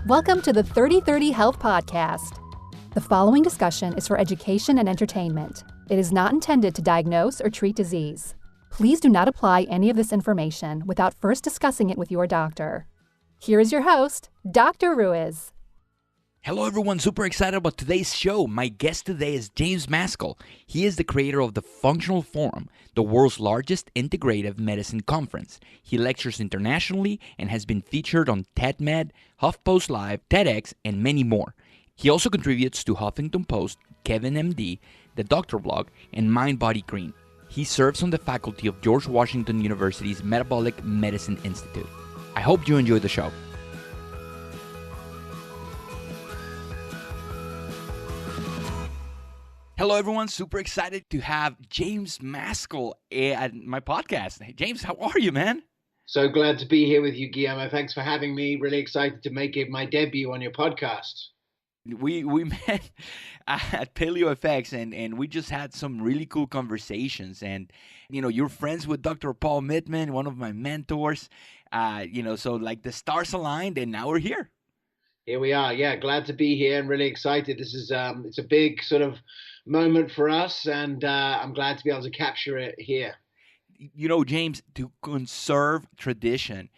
Welcome to the 30/30 Health Podcast. The following discussion is for education and entertainment. It is not intended to diagnose or treat disease. Please do not apply any of this information without first discussing it with your doctor. Here is your host, Dr. Ruiz. Hello everyone, super excited about today's show. My guest today is James Maskell. He is the creator of the Functional Forum, the world's largest integrative medicine conference. He lectures internationally and has been featured on TEDMED, Huffpost Live, TEDx, and many more. He also contributes to Huffington Post, KevinMD, the Doctorblog, and MindBodyGreen. He serves on the faculty of George Washington University's Metabolic Medicine Institute. I hope you enjoy the show. Hello, everyone. Super excited to have James Maskell at my podcast. Hey, James, how are you, man? So glad to be here with you, Guillermo. Thanks for having me. Really excited to make it my debut on your podcast. We met at PaleoFX and we just had some really cool conversations. And, you know, you're friends with Dr. Paul Mittman, one of my mentors. So like the stars aligned and now we're here. Here we are. Yeah, glad to be here and really excited. This is it's a big sort of moment for us, and I'm glad to be able to capture it here. You know, James, to conserve tradition,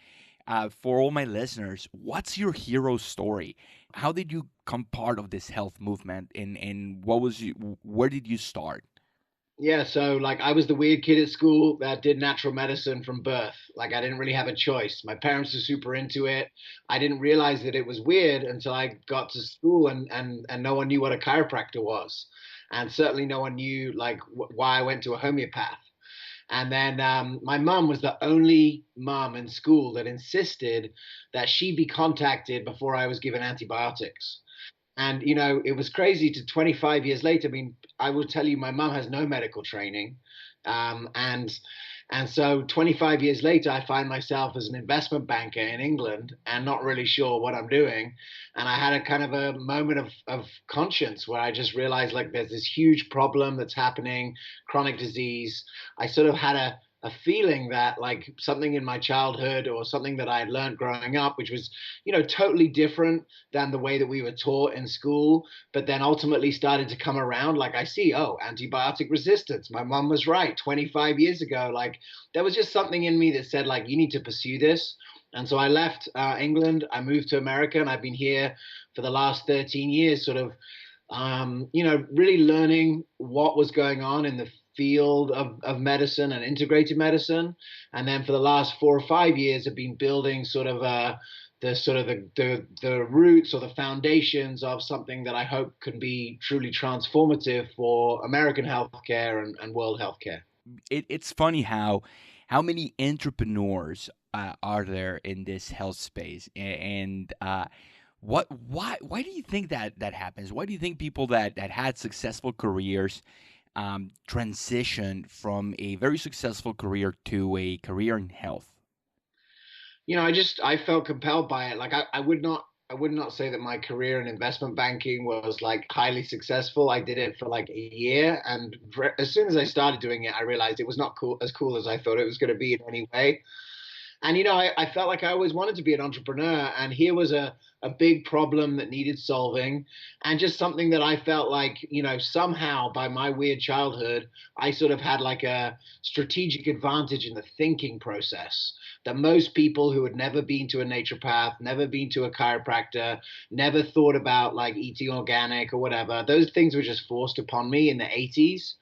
for all my listeners, what's your hero story? How did you become part of this health movement, and where did you start? Yeah, so like I was the weird kid at school that did natural medicine from birth. Like I didn't really have a choice. My parents were super into it. I didn't realize that it was weird until I got to school and no one knew what a chiropractor was. And certainly no one knew like why I went to a homeopath. And then my mom was the only mom in school that insisted that she be contacted before I was given antibiotics. And, you know, it was crazy to 25 years later. I mean, I will tell you, my mom has no medical training. And so 25 years later, I find myself as an investment banker in England and not really sure what I'm doing. And I had a kind of a moment of conscience where I just realized like there's this huge problem that's happening, chronic disease. I sort of had a feeling that like something in my childhood or something that I had learned growing up, which was, you know, totally different than the way that we were taught in school, but then ultimately started to come around. Like I see, antibiotic resistance. My mom was right 25 years ago. Like there was just something in me that said like, you need to pursue this. And so I left England, I moved to America, and I've been here for the last 13 years, sort of, really learning what was going on in the field of medicine and integrated medicine. And then for the last 4 or 5 years, I've been building sort of the roots or the foundations of something that I hope can be truly transformative for American healthcare and world healthcare. It's funny how many entrepreneurs are there in this health space, and why do you think that happens? Why do you think people that had successful careers transition from a very successful career to a career in health? You know, I felt compelled by it. Like I would not say that my career in investment banking was like highly successful. I did it for like a year, and as soon as I started doing it, I realized it was not as cool as I thought it was going to be in any way. And, you know, I felt like I always wanted to be an entrepreneur. And here was a big problem that needed solving, and just something that I felt like, you know, somehow by my weird childhood, I sort of had like a strategic advantage in the thinking process that most people who had never been to a naturopath, never been to a chiropractor, never thought about like eating organic or whatever, those things were just forced upon me in the 80s.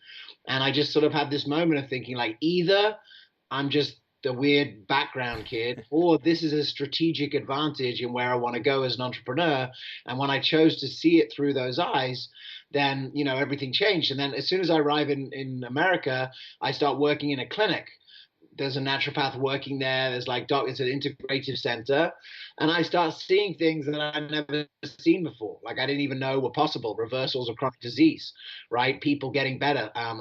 And I just sort of had this moment of thinking like, either I'm just the weird background kid, or this is a strategic advantage in where I want to go as an entrepreneur. And when I chose to see it through those eyes, then, you know, everything changed. And then as soon as I arrive in America, I start working in a clinic. There's a naturopath working there. There's like, it's an integrative center. And I start seeing things that I'd never seen before. Like I didn't even know were possible, reversals of chronic disease, right? People getting better. I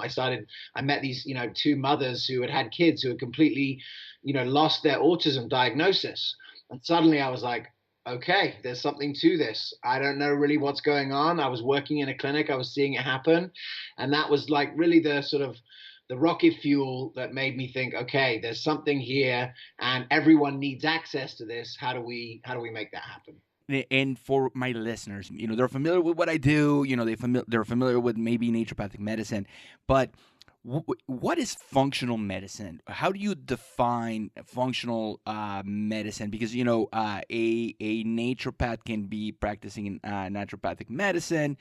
met these, you know, 2 mothers who had kids who had completely, you know, lost their autism diagnosis. And suddenly I was like, okay, there's something to this. I don't know really what's going on. I was working in a clinic. I was seeing it happen. And that was like really the sort of the rocket fuel that made me think, okay, there's something here and everyone needs access to this. How do we make that happen? And for my listeners, they're familiar with what I do. They're familiar with maybe naturopathic medicine, but what is functional medicine? How do you define functional medicine? Because a naturopath can be practicing in naturopathic medicine,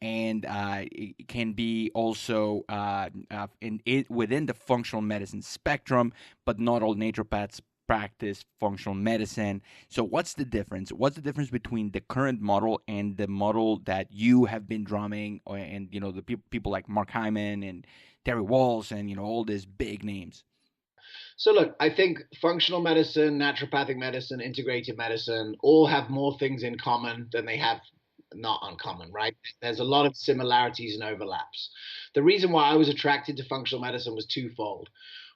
and it can be also within the functional medicine spectrum, but not all naturopaths practice functional medicine. So what's the difference? What's the difference between the current model and the model that you have been drumming, and the people like Mark Hyman and Terry Walsh and all these big names? So look, I think functional medicine, naturopathic medicine, integrative medicine all have more things in common than they have not uncommon, right? There's a lot of similarities and overlaps. The reason why I was attracted to functional medicine was twofold.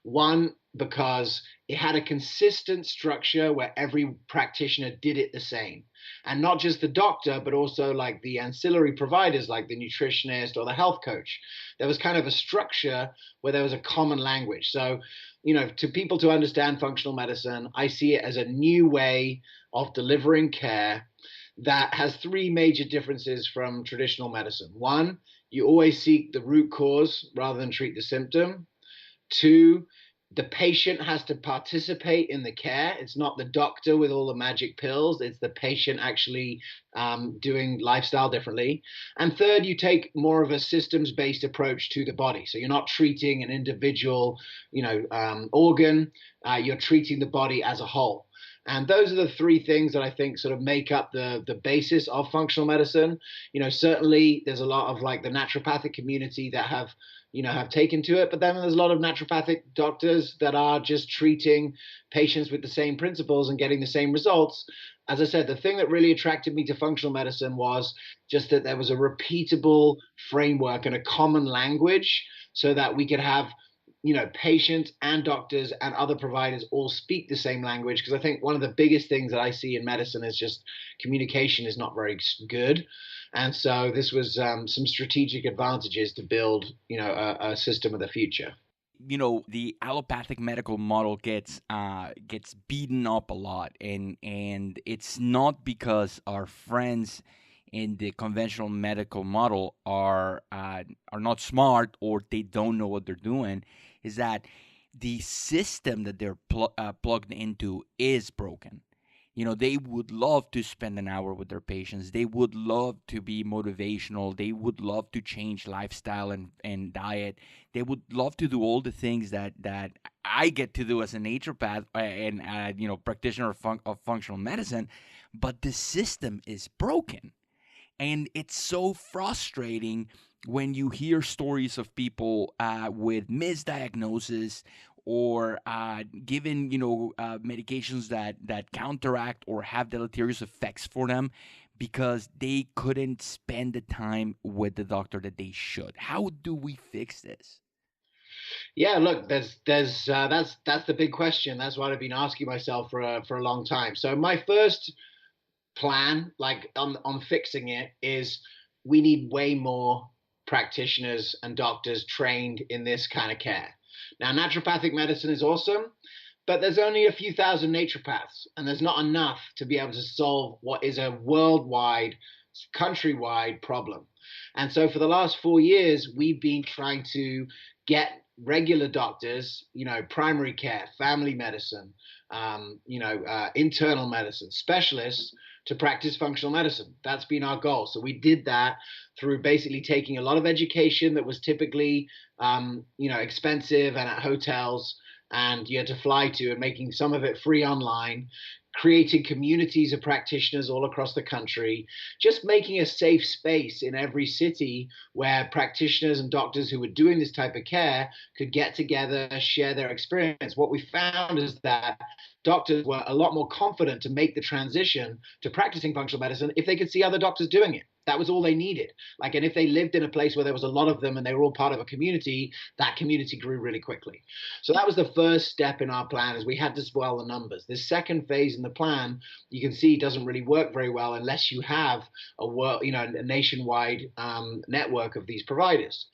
One, because it had a consistent structure where every practitioner did it the same. And not just the doctor, but also like the ancillary providers, like the nutritionist or the health coach. There was kind of a structure where there was a common language. So, to people to understand functional medicine, I see it as a new way of delivering care that has three major differences from traditional medicine. One, you always seek the root cause rather than treat the symptom. Two, the patient has to participate in the care. It's not the doctor with all the magic pills. It's the patient actually doing lifestyle differently. And third, you take more of a systems-based approach to the body. So you're not treating an individual, organ. You're treating the body as a whole. And those are the three things that I think sort of make up the basis of functional medicine. Certainly there's a lot of like the naturopathic community that have taken to it, but then there's a lot of naturopathic doctors that are just treating patients with the same principles and getting the same results. As I said, the thing that really attracted me to functional medicine was just that there was a repeatable framework and a common language so that we could have patients and doctors and other providers all speak the same language. Because I think one of the biggest things that I see in medicine is just communication is not very good. And so this was some strategic advantages to build, a system of the future. The allopathic medical model gets beaten up a lot, and it's not because our friends in the conventional medical model are not smart or they don't know what they're doing. Is that the system that they're plugged into is broken. They would love to spend an hour with their patients. They would love to be motivational. They would love to change lifestyle and diet. They would love to do all the things that I get to do as a naturopath and practitioner of functional medicine, but the system is broken. And it's so frustrating when you hear stories of people with misdiagnosis or given medications that counteract or have deleterious effects for them because they couldn't spend the time with the doctor that they should. How do we fix this? Yeah, look, that's the big question. That's what I've been asking myself for a long time. So my first plan, like on fixing it, is we need way more practitioners and doctors trained in this kind of care. Now, naturopathic medicine is awesome, but there's only a few thousand naturopaths, and there's not enough to be able to solve what is a worldwide, countrywide problem. And so for the last 4 years, we've been trying to get regular doctors, primary care, family medicine, internal medicine, specialists to practice functional medicine. That's been our goal. So we did that through basically taking a lot of education that was typically, expensive and at hotels and you had to fly to, and making some of it free online, creating communities of practitioners all across the country, just making a safe space in every city where practitioners and doctors who were doing this type of care could get together, share their experience. What we found is that doctors were a lot more confident to make the transition to practicing functional medicine if they could see other doctors doing it. That was all they needed. And if they lived in a place where there was a lot of them and they were all part of a community, that community grew really quickly. So that was the first step in our plan, is we had to swell the numbers. This second phase in the plan, you can see, doesn't really work very well unless you have a nationwide network of these providers.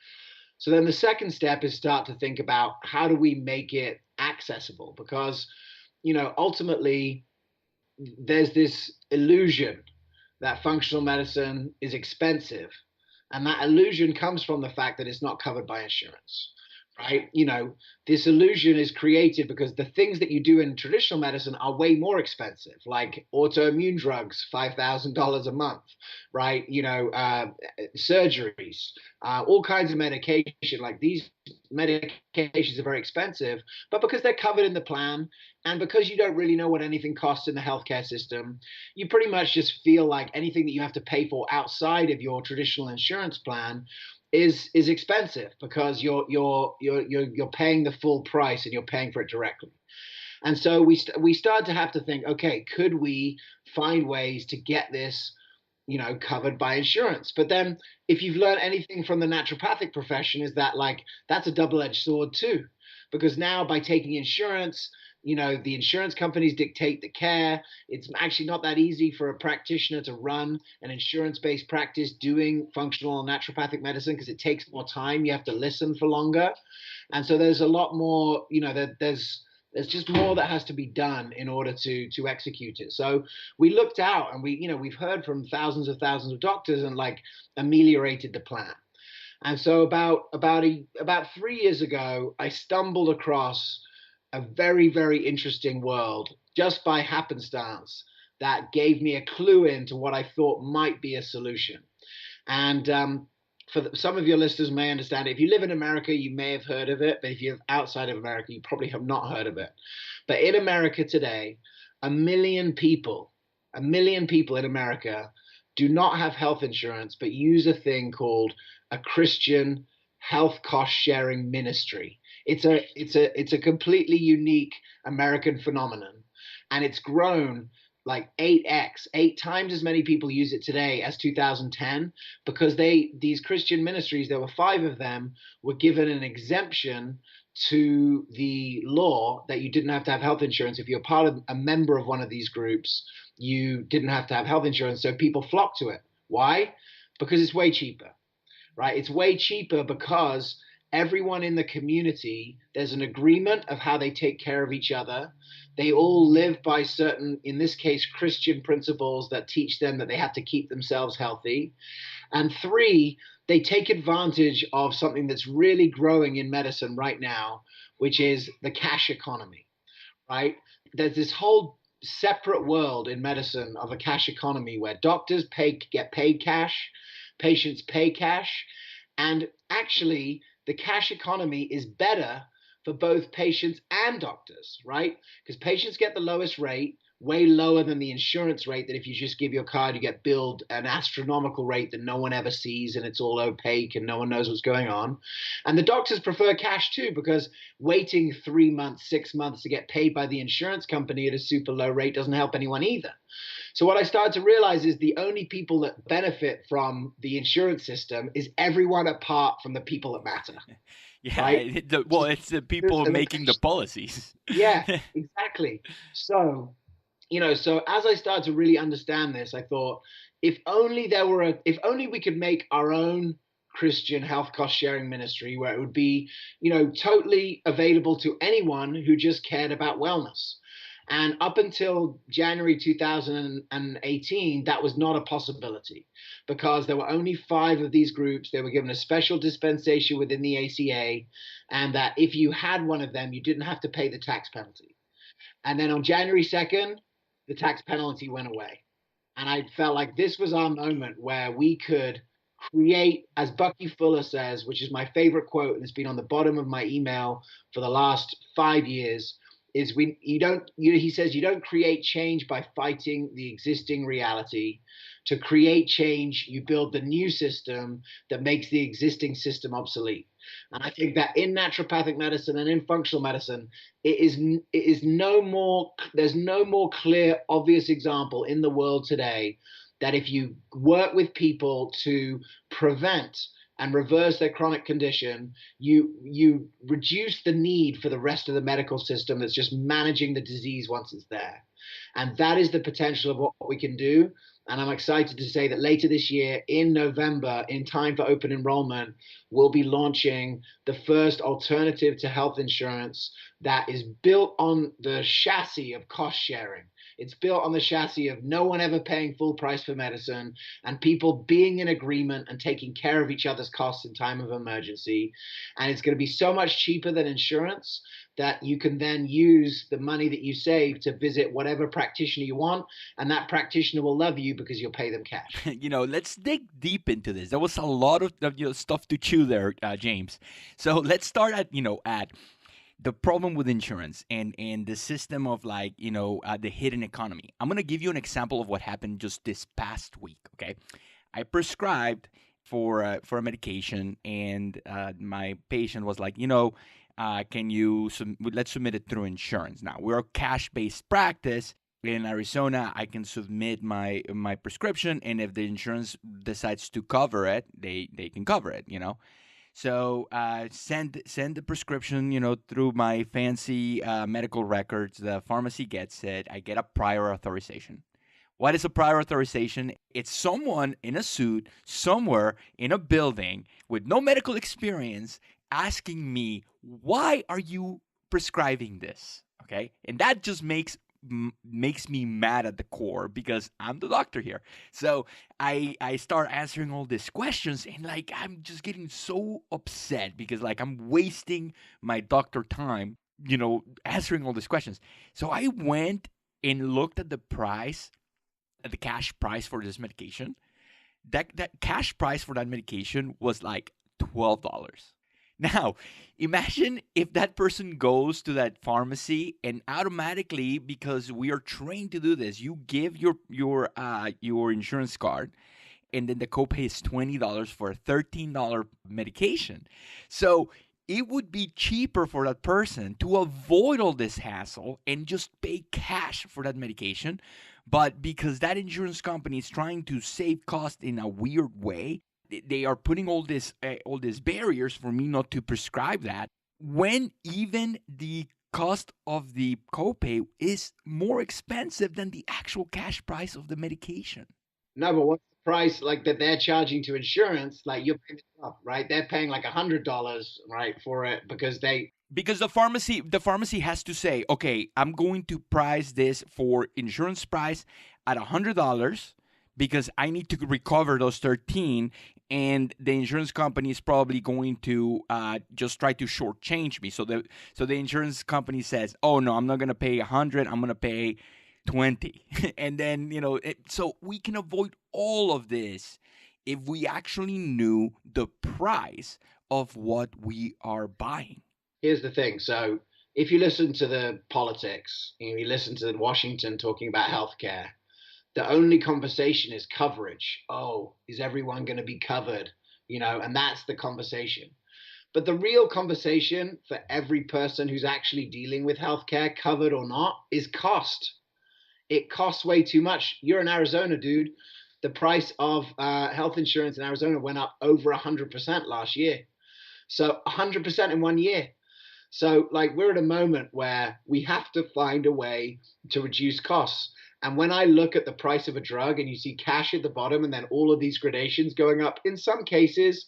So then the second step is start to think about how do we make it accessible? Because, ultimately there's this illusion that functional medicine is expensive. And that illusion comes from the fact that it's not covered by insurance, right? This illusion is created because the things that you do in traditional medicine are way more expensive, like autoimmune drugs, $5,000 a month, right? Surgeries, all kinds of medication. Like these medications are very expensive, but because they're covered in the plan, and because you don't really know what anything costs in the healthcare system, you pretty much just feel like anything that you have to pay for outside of your traditional insurance plan is expensive because you're paying the full price and you're paying for it directly. And so we started to have to think, okay, could we find ways to get this covered by insurance? But then if you've learned anything from the naturopathic profession is that that's a double-edged sword too, because now by taking insurance, the insurance companies dictate the care. It's actually not that easy for a practitioner to run an insurance-based practice doing functional naturopathic medicine because it takes more time. You have to listen for longer. And so there's a lot more, there's just more that has to be done in order to execute it. So we looked out and we've heard from thousands of doctors and ameliorated the plan. And so about 3 years ago, I stumbled across a very, very interesting world just by happenstance that gave me a clue into what I thought might be a solution. And some of your listeners may understand it. If you live in America, you may have heard of it, but if you live outside of America, you probably have not heard of it. But in America today, 1 million people in America do not have health insurance, but use a thing called a Christian health cost sharing ministry. It's a completely unique American phenomenon, and it's grown like 8x, 8 times as many people use it today as 2010, because these Christian ministries, there were 5 of them, were given an exemption to the law that you didn't have to have health insurance. If you're a member of one of these groups, you didn't have to have health insurance. So people flock to it. Why? Because it's way cheaper, right? It's way cheaper because everyone in the community, there's an agreement of how they take care of each other. They all live by certain, in this case, Christian principles that teach them that they have to keep themselves healthy. And 3, they take advantage of something that's really growing in medicine right now, which is the cash economy, right? There's this whole separate world in medicine of a cash economy where doctors get paid cash, patients pay cash, and actually the cash economy is better for both patients and doctors, right? Because patients get the lowest rate, way lower than the insurance rate, that if you just give your card, you get billed an astronomical rate that no one ever sees and it's all opaque and no one knows what's going on. And the doctors prefer cash too, because waiting 3 months, 6 months to get paid by the insurance company at a super low rate doesn't help anyone either. So what I started to realize is the only people that benefit from the insurance system is everyone apart from the people that matter. Yeah, right? it's the people making the policies. Yeah, exactly. So, so as I started to really understand this, I thought, if only we could make our own Christian health cost sharing ministry where it would be, totally available to anyone who just cared about wellness. And up until January 2018, that was not a possibility because there were only 5 of these groups. They were given a special dispensation within the ACA, and that if you had one of them, you didn't have to pay the tax penalty. And then on January 2nd, the tax penalty went away. And I felt like this was our moment where we could create, as Bucky Fuller says, which is my favorite quote, and it's been on the bottom of my email for the last 5 years, is he says, you don't create change by fighting the existing reality. To create change, you build the new system that makes the existing system obsolete. And I think that in naturopathic medicine and in functional medicine, there's no more clear, obvious example in the world today that if you work with people to prevent and reverse their chronic condition, you reduce the need for the rest of the medical system that's just managing the disease once it's there. And that is the potential of what we can do. And I'm excited to say that later this year, in November, in time for open enrollment, we'll be launching the first alternative to health insurance that is built on the chassis of cost sharing. It's built on the chassis of no one ever paying full price for medicine and people being in agreement and taking care of each other's costs in time of emergency. And it's going to be so much cheaper than insurance that you can then use the money that you save to visit whatever practitioner you want. And that practitioner will love you because you'll pay them cash. Let's dig deep into this. There was a lot of stuff to chew there, James. So let's start at the problem with insurance and the system of the hidden economy. I'm going to give you an example of what happened just this past week, okay? I prescribed for a medication, and my patient was like, let's submit it through insurance. Now, we're a cash-based practice. In Arizona, I can submit my prescription, and if the insurance decides to cover it, they can cover it, So send the prescription, through my fancy medical records. The pharmacy gets it. I get a prior authorization. What is a prior authorization? It's someone in a suit somewhere in a building with no medical experience asking me, why are you prescribing this? Okay, and that just makes me mad at the core because I'm the doctor here. So I start answering all these questions, and I'm just getting so upset because I'm wasting my doctor time, answering all these questions. So I went and looked at the price, the cash price for this medication. That cash price for that medication was $12. Now, imagine if that person goes to that pharmacy and automatically, because we are trained to do this, you give your insurance card, and then the copay is $20 for a $13 medication. So it would be cheaper for that person to avoid all this hassle and just pay cash for that medication. But because that insurance company is trying to save cost in a weird way, they are putting all these barriers for me not to prescribe that, when even the cost of the copay is more expensive than the actual cash price of the medication. No, but what's the price that they're charging to insurance? You're paying it up, right? They're paying $100, right, for it because the pharmacy has to say, okay, I'm going to price this for insurance price at $100 because I need to recover those 13, and the insurance company is probably going to just try to shortchange me. So the insurance company says, oh no, I'm not going to pay 100, I'm going to pay 20. And then, so we can avoid all of this if we actually knew the price of what we are buying. Here's the thing. So if you listen to the politics, you listen to Washington talking about healthcare, the only conversation is coverage. Oh, is everyone going to be covered? And that's the conversation. But the real conversation for every person who's actually dealing with healthcare, covered or not, is cost. It costs way too much. You're in Arizona, dude. The price of health insurance in Arizona went up over 100% last year. So 100% in 1 year. So we're at a moment where we have to find a way to reduce costs. And when I look at the price of a drug and you see cash at the bottom and then all of these gradations going up, in some cases,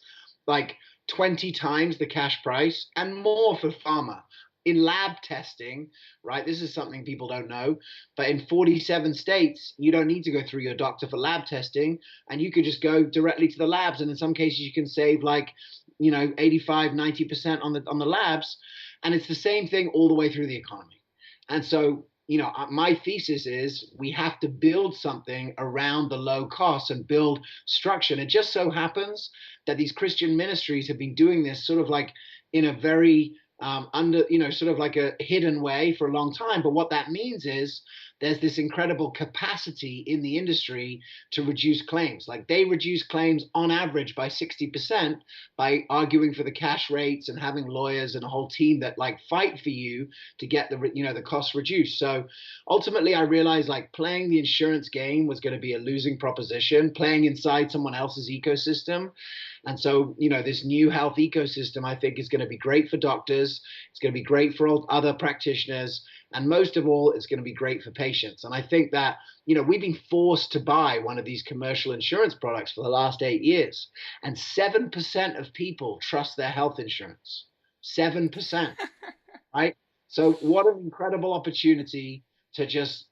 20 times the cash price and more for pharma. In lab testing, right, this is something people don't know, but in 47 states, you don't need to go through your doctor for lab testing, and you could just go directly to the labs. And in some cases, you can save 85, 90% on the labs. And it's the same thing all the way through the economy. And so, my thesis is we have to build something around the low costs and build structure. And it just so happens that these Christian ministries have been doing this sort of in a very under, sort of like a hidden way for a long time. But what that means is there's this incredible capacity in the industry to reduce claims. Like they reduce claims on average by 60% by arguing for the cash rates and having lawyers and a whole team that like fight for you to get the costs reduced. So ultimately I realized like playing the insurance game was going to be a losing proposition, playing inside someone else's ecosystem. And so, this new health ecosystem, I think, is going to be great for doctors. It's going to be great for all other practitioners. And most of all, it's going to be great for patients. And I think that, we've been forced to buy one of these commercial insurance products for the last 8 years. And 7% of people trust their health insurance. 7%, right? So what an incredible opportunity to just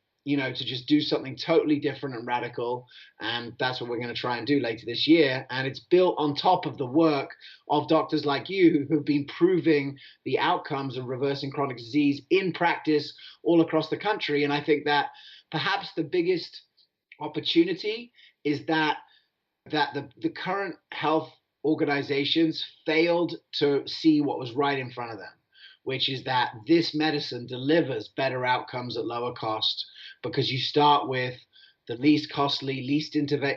do something totally different and radical. And that's what we're going to try and do later this year. And it's built on top of the work of doctors like you who've been proving the outcomes of reversing chronic disease in practice all across the country. And I think that perhaps the biggest opportunity is that the current health organizations failed to see what was right in front of them, which is that this medicine delivers better outcomes at lower cost because you start with the least costly,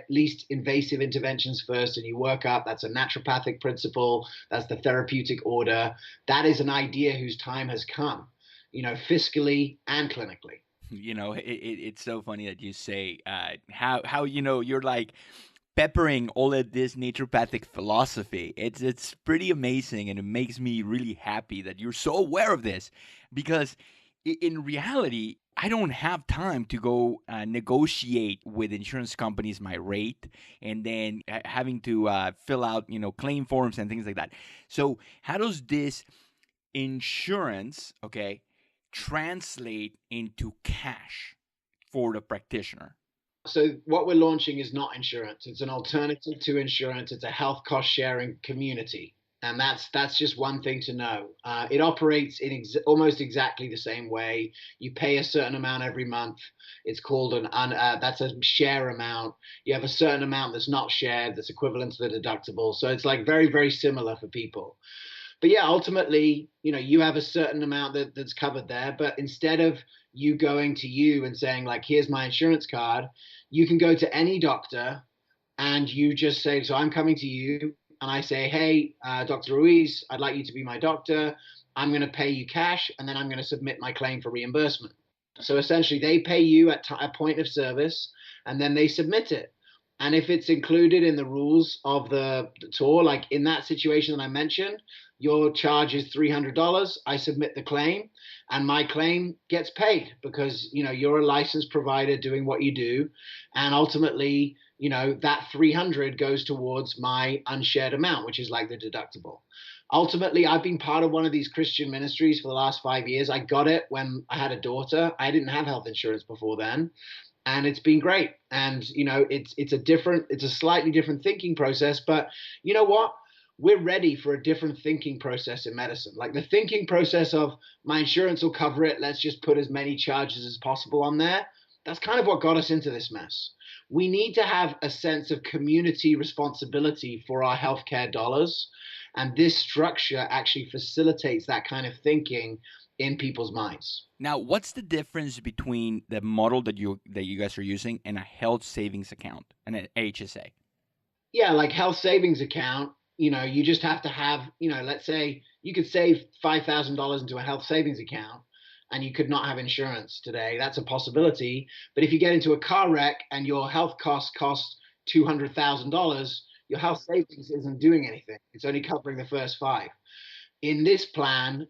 least invasive interventions first, and you work up. That's a naturopathic principle. That's the therapeutic order. That is an idea whose time has come, fiscally and clinically. It's so funny that you say how you're like peppering all of this naturopathic philosophy. It's pretty amazing, and it makes me really happy that you're so aware of this, because in reality, I don't have time to go negotiate with insurance companies my rate and then having to fill out claim forms and things like that. So how does this insurance translate into cash for the practitioner? So what we're launching is not insurance. It's an alternative to insurance. It's a health cost sharing community. And that's just one thing to know. It operates in almost exactly the same way. You pay a certain amount every month. It's called that's a share amount. You have a certain amount that's not shared, that's equivalent to the deductible. So it's like very, very similar for people. But yeah, ultimately, you have a certain amount that's covered there. But instead of you going to you and saying like, here's my insurance card, you can go to any doctor and you just say, so I'm coming to you. And I say, hey, Dr. Ruiz, I'd like you to be my doctor. I'm going to pay you cash, and then I'm going to submit my claim for reimbursement. So essentially, they pay you at a point of service, and then they submit it. And if it's included in the rules of the tour, like in that situation that I mentioned, your charge is $300. I submit the claim, and my claim gets paid because you're a licensed provider doing what you do, and ultimately, that 300 goes towards my unshared amount, which is like the deductible. Ultimately, I've been part of one of these Christian ministries for the last 5 years. I got it when I had a daughter. I didn't have health insurance before then. And it's been great. And, it's a slightly different thinking process. But you know what? We're ready for a different thinking process in medicine. Like the thinking process of my insurance will cover it. Let's just put as many charges as possible on there. That's kind of what got us into this mess. We need to have a sense of community responsibility for our healthcare dollars. And this structure actually facilitates that kind of thinking in people's minds. Now, what's the difference between the model that you guys are using and a health savings account and an HSA? Yeah, like health savings account, you just have to have, let's say you could save $5,000 into a health savings account and you could not have insurance today. That's a possibility. But if you get into a car wreck and your health costs cost $200,000, your health savings isn't doing anything. It's only covering the first five. In this plan,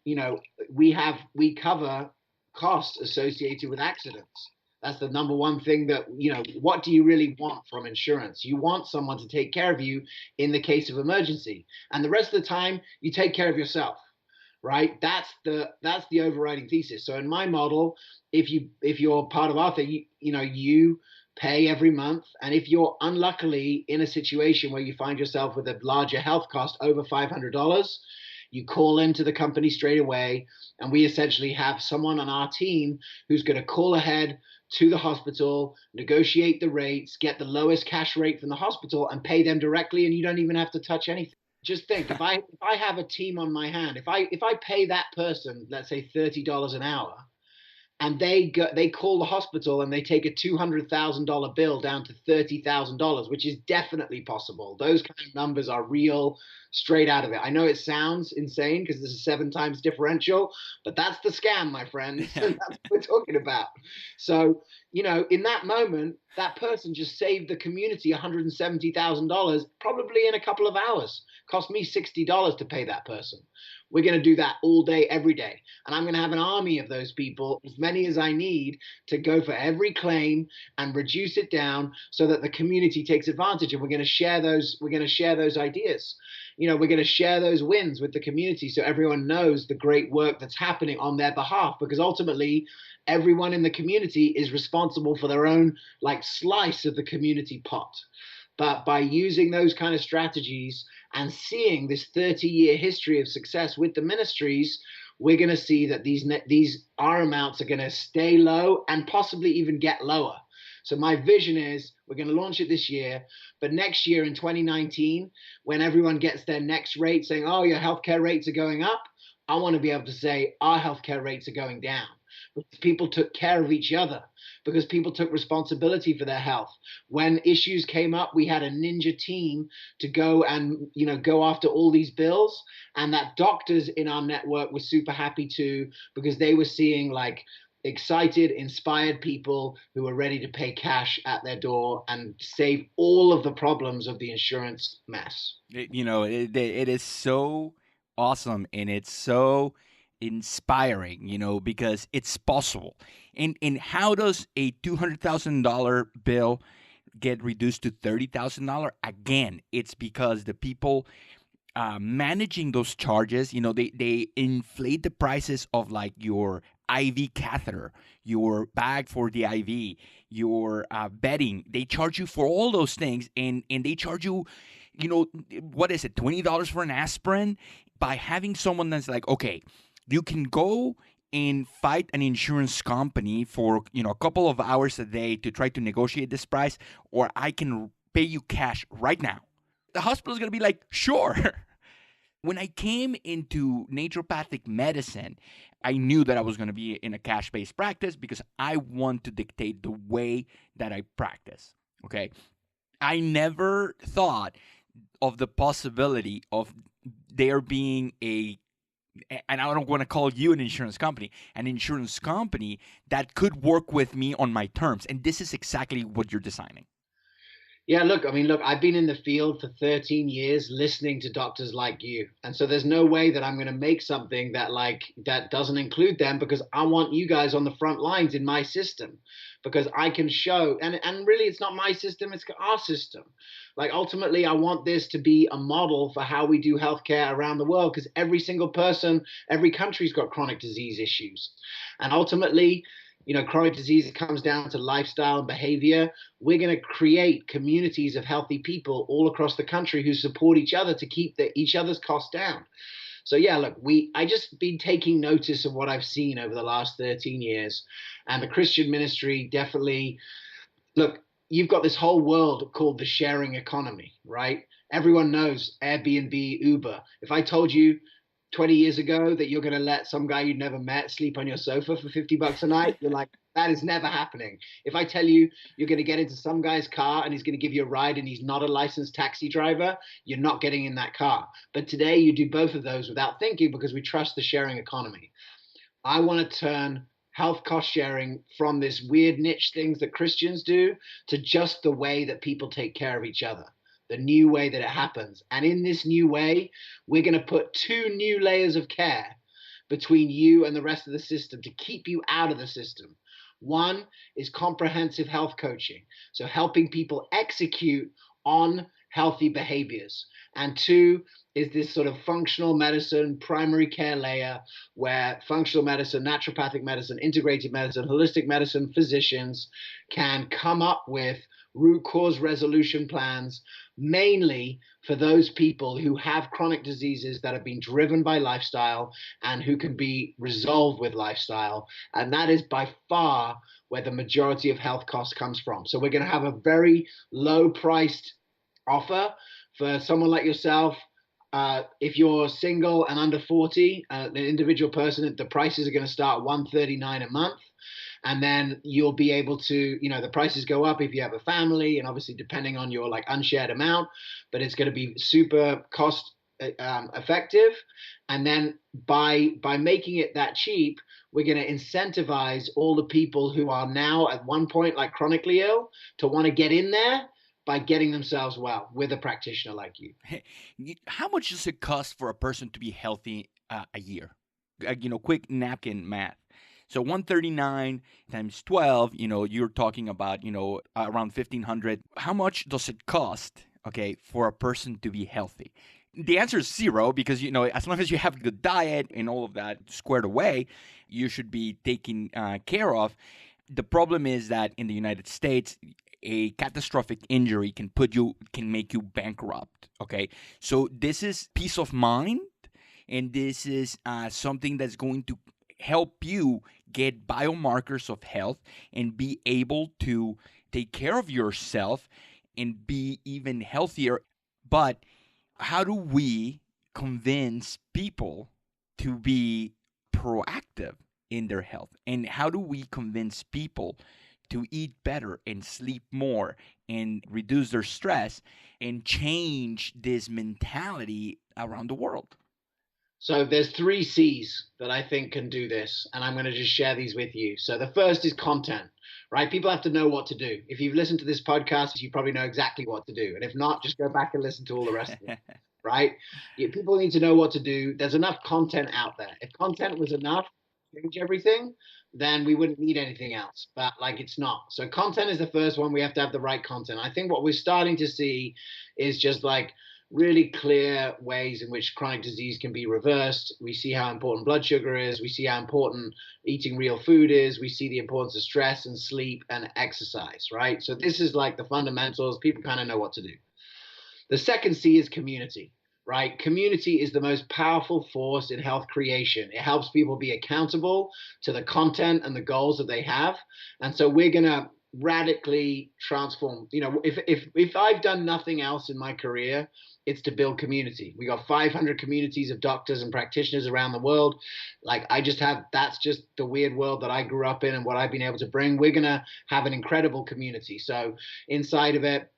we cover costs associated with accidents. That's the number one thing that, what do you really want from insurance? You want someone to take care of you in the case of emergency. And the rest of the time, you take care of yourself, right? That's the overriding thesis. So in my model, if you're part of our thing, you pay every month. And if you're unluckily in a situation where you find yourself with a larger health cost over $500, you call into the company straight away, and we essentially have someone on our team who's going to call ahead to the hospital, negotiate the rates, get the lowest cash rate from the hospital, and pay them directly, and you don't even have to touch anything. Just think, if I have a team on my hand, if I pay that person, let's say $30 an hour, and they call the hospital and they take a $200,000 bill down to $30,000, which is definitely possible. Those kind of numbers are real, straight out of it. I know it sounds insane because this is 7 times differential, but that's the scam, my friends. And that's what we're talking about. So, in that moment, that person just saved the community $170,000, probably in a couple of hours. Cost me $60 to pay that person. We're going to do that all day, every day. And I'm going to have an army of those people, as many as I need, to go for every claim and reduce it down so that the community takes advantage. And we're going to share those ideas. We're going to share those wins with the community so everyone knows the great work that's happening on their behalf, because ultimately everyone in the community is responsible for their own slice of the community pot. But by using those kind of strategies and seeing this 30-year history of success with the ministries, we're going to see that these our amounts are going to stay low and possibly even get lower. So my vision is we're going to launch it this year, but next year in 2019, when everyone gets their next rate saying, oh, your healthcare rates are going up, I want to be able to say our healthcare rates are going down. Because people took care of each other, because people took responsibility for their health. When issues came up, we had a ninja team to go and go after all these bills, and that doctors in our network were super happy too, because they were seeing excited, inspired people who were ready to pay cash at their door and save all of the problems of the insurance mess. It is so awesome, and it's so inspiring, because it's possible. And how does a $200,000 bill get reduced to $30,000? Again, it's because the people managing those charges, they inflate the prices of your IV catheter, your bag for the IV, your bedding. They charge you for all those things, and they charge you, what is it, $20 for an aspirin? By having someone that's okay, you can go and fight an insurance company for a couple of hours a day to try to negotiate this price, or I can pay you cash right now. The hospital's going to be sure. When I came into naturopathic medicine, I knew that I was going to be in a cash-based practice because I want to dictate the way that I practice, okay? I never thought of the possibility of there being and I don't want to call you an insurance company that could work with me on my terms. And this is exactly what you're designing. Yeah, look, I've been in the field for 13 years listening to doctors like you. And so there's no way that I'm going to make something that doesn't include them, because I want you guys on the front lines in my system, because I can show, and really it's not my system, it's our system. Ultimately, I want this to be a model for how we do healthcare around the world, because every single person, every country's got chronic disease issues. And ultimately, chronic disease comes down to lifestyle and behavior. We're going to create communities of healthy people all across the country who support each other to keep each other's costs down. So yeah, look, I just been taking notice of what I've seen over the last 13 years, and the Christian ministry definitely, look, you've got this whole world called the sharing economy, right? Everyone knows Airbnb, Uber. If I told you 20 years ago that you're going to let some guy you'd never met sleep on your sofa for $50 a night, you're like, that is never happening. If I tell you you're going to get into some guy's car and he's going to give you a ride and he's not a licensed taxi driver, you're not getting in that car. But today you do both of those without thinking, because we trust the sharing economy. I want to turn health cost sharing from this weird niche things that Christians do to just the way that people take care of each other. The new way that it happens. And in this new way, we're going to put 2 new layers of care between you and the rest of the system to keep you out of the system. One is comprehensive health coaching, so helping people execute on healthy behaviors. And 2 is this sort of functional medicine, primary care layer, where functional medicine, naturopathic medicine, integrative medicine, holistic medicine physicians can come up with root cause resolution plans, mainly for those people who have chronic diseases that have been driven by lifestyle and who can be resolved with lifestyle. And that is by far where the majority of health costs comes from. So we're going to have a very low priced offer for someone like yourself. If you're single and under 40, an individual person, the prices are going to start at $139 a month. And then you'll be able to, the prices go up if you have a family, and obviously depending on your like unshared amount, but it's going to be super cost effective. And then by making it that cheap, we're going to incentivize all the people who are now at one point like chronically ill to want to get in there by getting themselves well with a practitioner like you. How much does it cost for a person to be healthy a year? Quick napkin math. So 139 times 12, you're talking about, around 1,500. How much does it cost, okay, for a person to be healthy? The answer is zero because, as long as you have a good diet and all of that squared away, you should be taken care of. The problem is that in the United States, a catastrophic injury can make you bankrupt, okay? So this is peace of mind, and this is something that's going to help you get biomarkers of health and be able to take care of yourself and be even healthier. But how do we convince people to be proactive in their health? And how do we convince people to eat better and sleep more and reduce their stress and change this mentality around the world? So there's 3 C's that I think can do this, and I'm going to just share these with you. So the first is content, right? People have to know what to do. If you've listened to this podcast, you probably know exactly what to do. And if not, just go back and listen to all the rest of it, right? People need to know what to do. There's enough content out there. If content was enough to change everything, then we wouldn't need anything else. But like it's not. So content is the first one. We have to have the right content. I think what we're starting to see is just like really clear ways in which chronic disease can be reversed. We see how important blood sugar is. We see how important eating real food is. We see the importance of stress and sleep and exercise, right? So this is like the fundamentals. People kind of know what to do. The second C is community, right? Community is the most powerful force in health creation. It helps people be accountable to the content and the goals that they have. And so we're going to radically transform. If I've done nothing else in my career, it's to build community. We got 500 communities of doctors and practitioners around the world. Like that's just the weird world that I grew up in and what I've been able to bring. We're going to have an incredible community. So inside of it,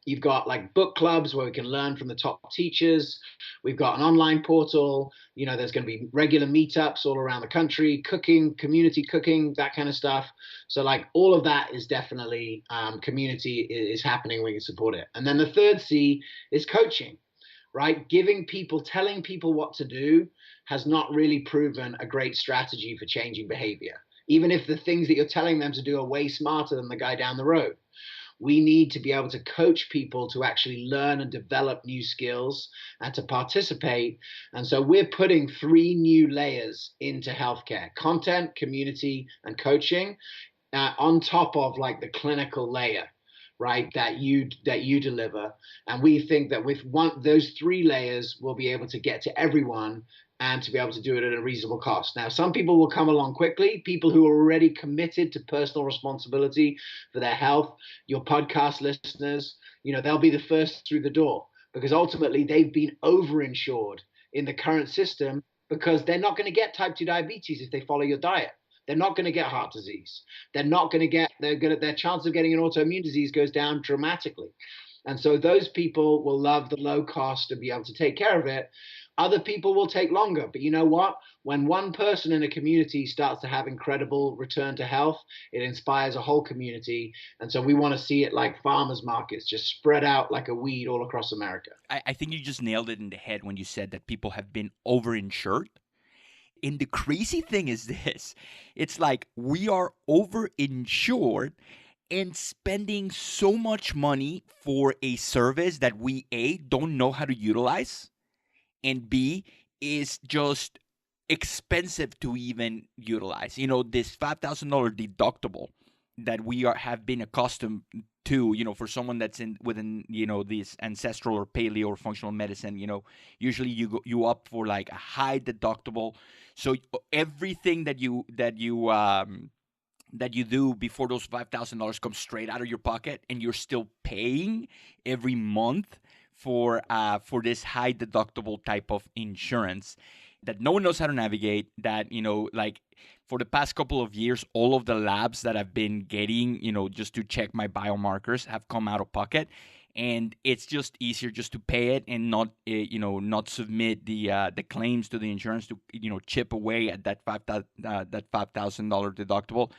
you've got like book clubs where we can learn from the top teachers. We've got an online portal. There's going to be regular meetups all around the country, cooking, community cooking, that kind of stuff. So like all of that is definitely community is happening. We can support it. And then the third C is coaching, right? Telling people what to do has not really proven a great strategy for changing behavior, even if the things that you're telling them to do are way smarter than the guy down the road. We need to be able to coach people to actually learn and develop new skills and to participate. And so we're putting 3 new layers into healthcare: content, community, and coaching, on top of like the clinical layer, right, that you deliver. And we think that with those 3 layers, we'll be able to get to everyone and to be able to do it at a reasonable cost. Now, some people will come along quickly, people who are already committed to personal responsibility for their health. Your podcast listeners, they'll be the first through the door because ultimately they've been overinsured in the current system because they're not going to get type 2 diabetes if they follow your diet. They're not going to get heart disease. Their chance of getting an autoimmune disease goes down dramatically. And so those people will love the low cost and be able to take care of it. Other people will take longer. But you know what? When one person in a community starts to have incredible return to health, it inspires a whole community. And so we want to see it like farmers markets, just spread out like a weed all across America. I think you just nailed it in the head when you said that people have been overinsured. And the crazy thing is this. It's like we are overinsured and spending so much money for a service that we, A, don't know how to utilize, and B, is just expensive to even utilize. This $5,000 deductible that we have been accustomed to, for someone that's within, this ancestral or paleo or functional medicine, usually you opt for like a high deductible. So everything that you do before those $5,000 comes straight out of your pocket, and you're still paying every month for this high deductible type of insurance that no one knows how to navigate. That like for the past couple of years, all of the labs that I've been getting, just to check my biomarkers have come out of pocket. And it's just easier just to pay it and not, not submit the claims to the insurance to, chip away at that $5,000 deductible.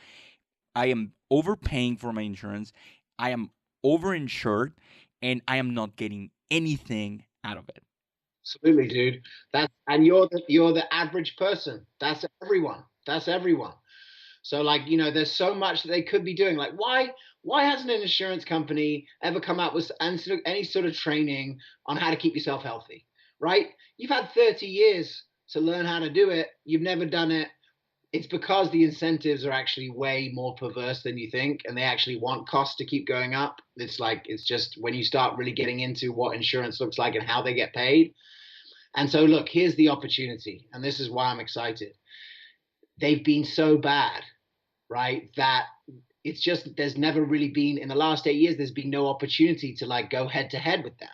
I am overpaying for my insurance. I am overinsured, and I am not getting anything out of it. Absolutely, dude. And you're the average person. That's everyone. So like, there's so much that they could be doing. Like, why hasn't an insurance company ever come out with any sort of training on how to keep yourself healthy, right? You've had 30 years to learn how to do it. You've never done it. It's because the incentives are actually way more perverse than you think, and they actually want costs to keep going up. It's just when you start really getting into what insurance looks like and how they get paid. And so, look, here's the opportunity, and this is why I'm excited. They've been so bad, right, that it's just there's never really been, in the last 8 years, there's been no opportunity to like go head to head with them,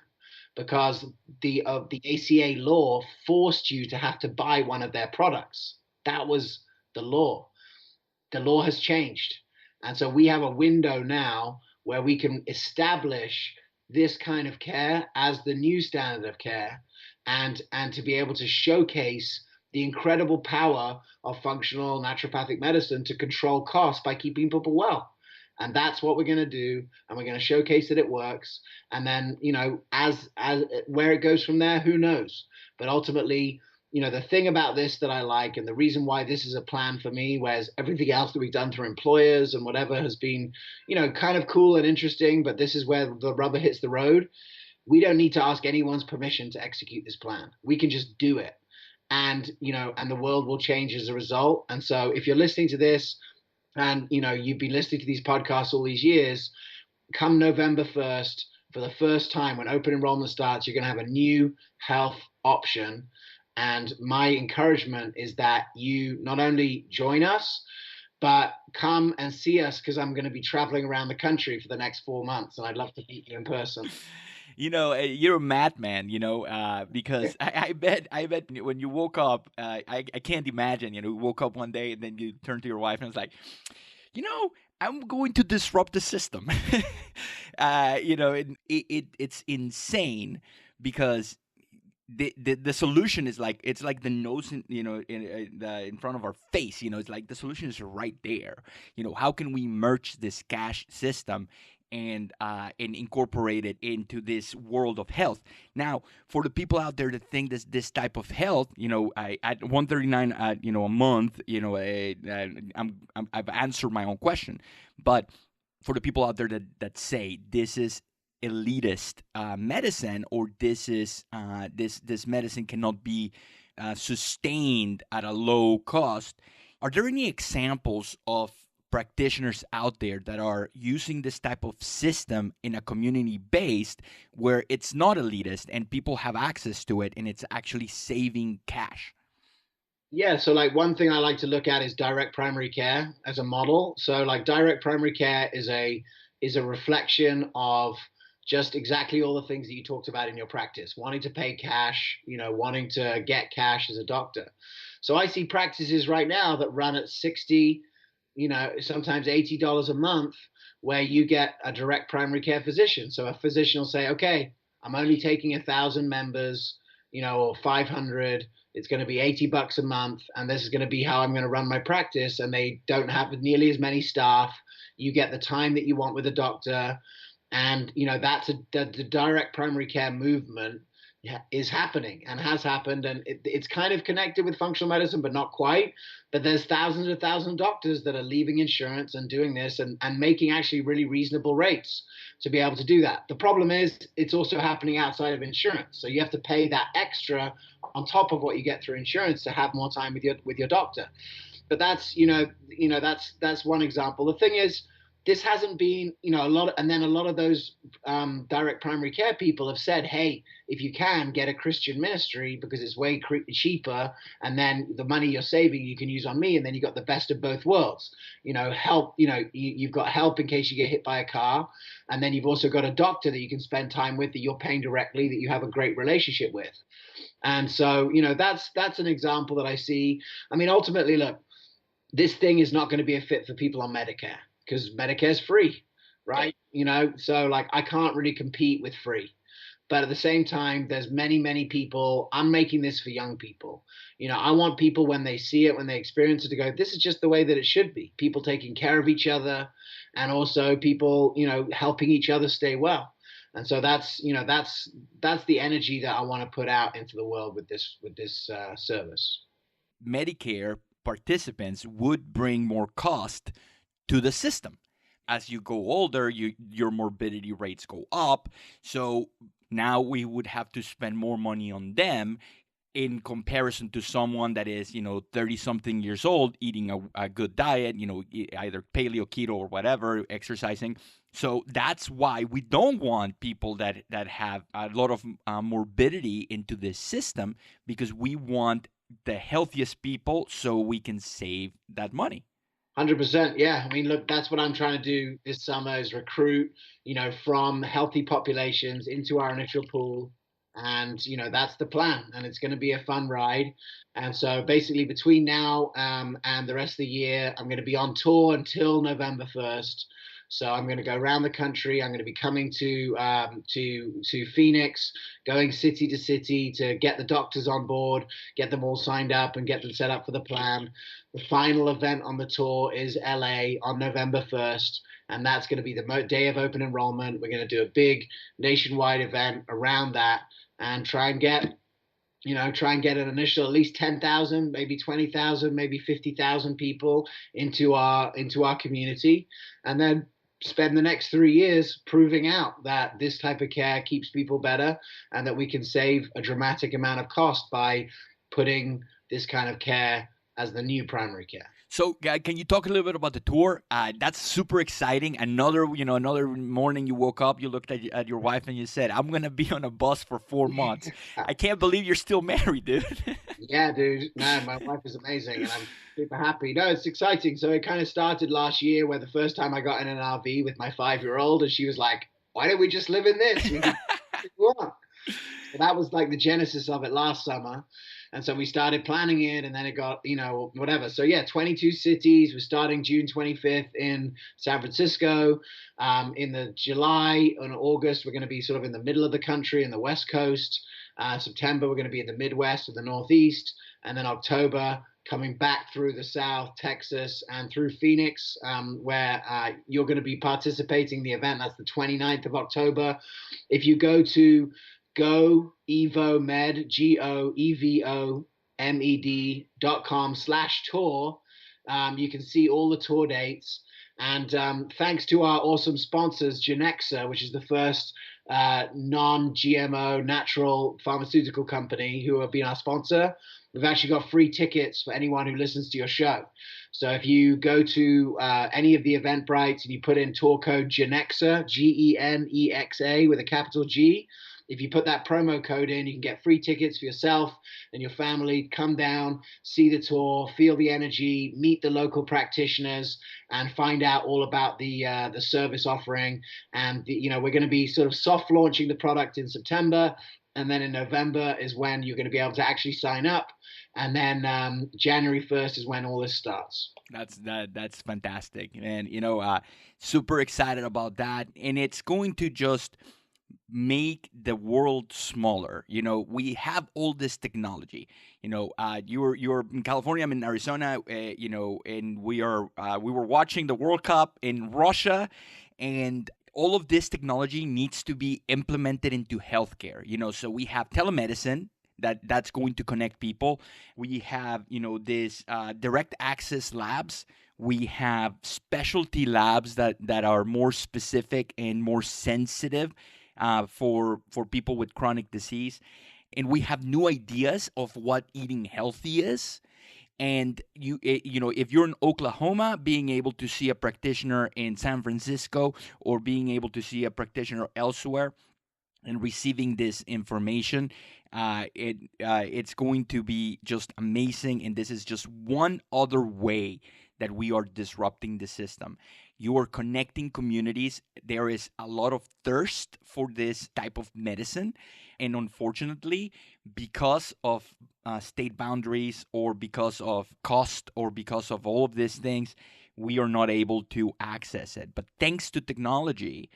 because the ACA law forced you to have to buy one of their products. That was the law. The law has changed. And so we have a window now where we can establish this kind of care as the new standard of care, and to be able to showcase the incredible power of functional naturopathic medicine to control costs by keeping people well. And that's what we're going to do. And we're going to showcase that it works. And then, as where it goes from there, who knows? But ultimately, the thing about this that I like, and the reason why this is a plan for me, whereas everything else that we've done for employers and whatever has been, kind of cool and interesting, but this is where the rubber hits the road. We don't need to ask anyone's permission to execute this plan. We can just do it. And, and the world will change as a result. And so if you're listening to this and, you've been listening to these podcasts all these years, come November 1st, for the first time when open enrollment starts, you're going to have a new health option. And my encouragement is that you not only join us, but come and see us, because I'm going to be traveling around the country for the next 4 months, and I'd love to meet you in person. You're a madman, because I bet when you woke up, I can't imagine, you woke up one day and then you turned to your wife and it's like, I'm going to disrupt the system. It's insane, because the solution is like, it's like the nose in front of our face. It's like the solution is right there. How can we merge this cash system and incorporate it into this world of health? Now, for the people out there that think this type of health, I at $139 a month, I've answered my own question. But for the people out there that say this is elitist medicine, or this is this medicine cannot be sustained at a low cost, are there any examples of practitioners out there that are using this type of system in a community based, where it's not elitist and people have access to it and it's actually saving cash? Yeah, so like one thing I like to look at is direct primary care as a model. So like direct primary care is a reflection of just exactly all the things that you talked about in your practice, wanting to pay cash, wanting to get cash as a doctor. So I see practices right now that run at $60, sometimes $80 a month, where you get a direct primary care physician. So a physician will say, okay, I'm only taking 1,000 members, or 500. It's going to be $80 a month, and this is going to be how I'm going to run my practice. And they don't have nearly as many staff. You get the time that you want with a doctor. And, that's the direct primary care movement is happening and has happened. And it's kind of connected with functional medicine, but not quite. But there's thousands of doctors that are leaving insurance and doing this and making actually really reasonable rates to be able to do that. The problem is it's also happening outside of insurance. So you have to pay that extra on top of what you get through insurance to have more time with your doctor. But that's, that's one example. The thing is, this hasn't been, and then a lot of those direct primary care people have said, hey, if you can, get a Christian ministry because it's way cheaper, and then the money you're saving you can use on me, and then you got the best of both worlds. Help, you've got help in case you get hit by a car, and then you've also got a doctor that you can spend time with that you're paying directly, that you have a great relationship with. And so, that's an example that I see. I mean, ultimately, look, this thing is not going to be a fit for people on Medicare because Medicare is free, right? So like I can't really compete with free. But at the same time, there's many people. I'm making this for young people. I want people when they see it, when they experience it, to go, this is just the way that it should be. People taking care of each other, and also people, helping each other stay well. And so that's the energy that I want to put out into the world with this service. Medicare participants would bring more cost to the system. As you go older, your morbidity rates go up. So now we would have to spend more money on them in comparison to someone that is, 30-something years old, eating a good diet, either paleo, keto, or whatever, exercising. So that's why we don't want people that have a lot of morbidity into this system, because we want the healthiest people so we can save that money. 100%. Yeah. I mean, look, that's what I'm trying to do this summer is recruit, from healthy populations into our initial pool. And, that's the plan. And it's going to be a fun ride. And so basically between now and the rest of the year, I'm going to be on tour until November 1st. So I'm going to go around the country. I'm going to be coming to Phoenix, going city to city to get the doctors on board, get them all signed up and get them set up for the plan. The final event on the tour is LA on November 1st. And that's going to be the day of open enrollment. We're going to do a big nationwide event around that and try and get an initial at least 10,000, maybe 20,000, maybe 50,000 people into our community, and then spend the next 3 years proving out that this type of care keeps people better and that we can save a dramatic amount of cost by putting this kind of care as the new primary care. So can you talk a little bit about the tour? That's super exciting. Another morning you woke up, you looked at your wife and you said, I'm going to be on a bus for 4 months. I can't believe you're still married, dude. Yeah, dude. No, my wife is amazing and I'm super happy. No, it's exciting. So it kind of started last year where the first time I got in an RV with my 5-year-old and she was like, why don't we just live in this? We can do what we want. So that was like the genesis of it last summer. And so we started planning it and then it got, whatever. So yeah, 22 cities. We're starting June 25th in San Francisco. In the July and August, we're going to be sort of in the middle of the country in the West Coast. September, we're going to be in the Midwest and the Northeast. And then October, coming back through the South, Texas, and through Phoenix, where you're going to be participating in the event. That's the 29th of October. If you go to GoEvomed, GoEvomed.com/tour. You can see all the tour dates. And thanks to our awesome sponsors, Genexa, which is the first non-GMO natural pharmaceutical company who have been our sponsor, we've actually got free tickets for anyone who listens to your show. So if you go to any of the Eventbrites and you put in tour code Genexa, Genexa with a capital G, if you put that promo code in, you can get free tickets for yourself and your family. Come down, see the tour, feel the energy, meet the local practitioners, and find out all about the service offering. And we're going to be sort of soft launching the product in September, and then in November is when you're going to be able to actually sign up. And then January 1st is when all this starts. That's fantastic, and super excited about that. And it's going to just make the world smaller. We have all this technology. You're in California, I'm in Arizona. And we were watching the World Cup in Russia, and all of this technology needs to be implemented into healthcare. So we have telemedicine that's going to connect people. We have this direct access labs. We have specialty labs that are more specific and more sensitive for people with chronic disease. And we have new ideas of what eating healthy is. And if you're in Oklahoma, being able to see a practitioner in San Francisco or being able to see a practitioner elsewhere and receiving this information, it's going to be just amazing. And this is just one other way that we are disrupting the system. You are connecting communities. There is a lot of thirst for this type of medicine. And unfortunately, because of state boundaries or because of cost or because of all of these things, we are not able to access it. But thanks to technology,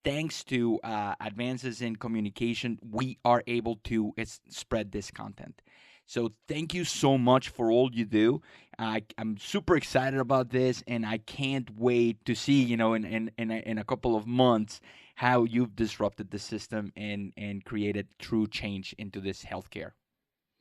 thanks to advances in communication, we are able to spread this content. So thank you so much for all you do. I'm super excited about this, and I can't wait to see, in a couple of months, how you've disrupted the system and created true change into this healthcare.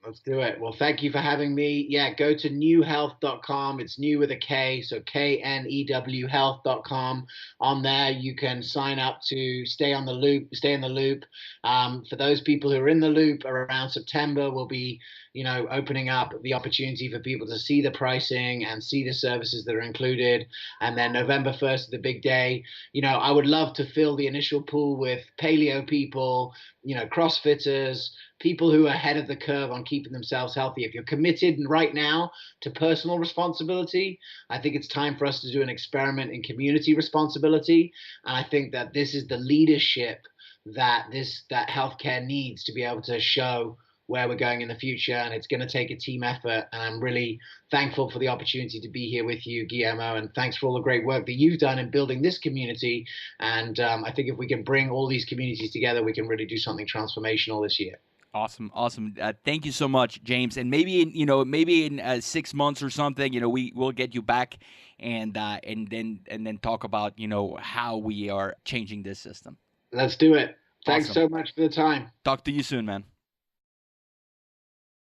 Let's do it. Well, thank you for having me. Yeah, go to newhealth.com. It's new with a K, so KNEW health.com. On there, you can sign up to stay in the loop. For those people who are in the loop, around September, we'll be, opening up the opportunity for people to see the pricing and see the services that are included. And then November 1st is the big day. I would love to fill the initial pool with paleo people, CrossFitters, people who are ahead of the curve on keeping themselves healthy. If you're committed right now to personal responsibility, I think it's time for us to do an experiment in community responsibility. And I think that this is the leadership that healthcare needs to be able to show where we're going in the future. And it's going to take a team effort. And I'm really thankful for the opportunity to be here with you, Guillermo. And thanks for all the great work that you've done in building this community. And I think if we can bring all these communities together, we can really do something transformational this year. Awesome. Thank you so much, James. And maybe in 6 months or something, we'll get you back and then talk about how we are changing this system. Let's do it. Thanks Awesome. so much for the time. Talk to you soon, man.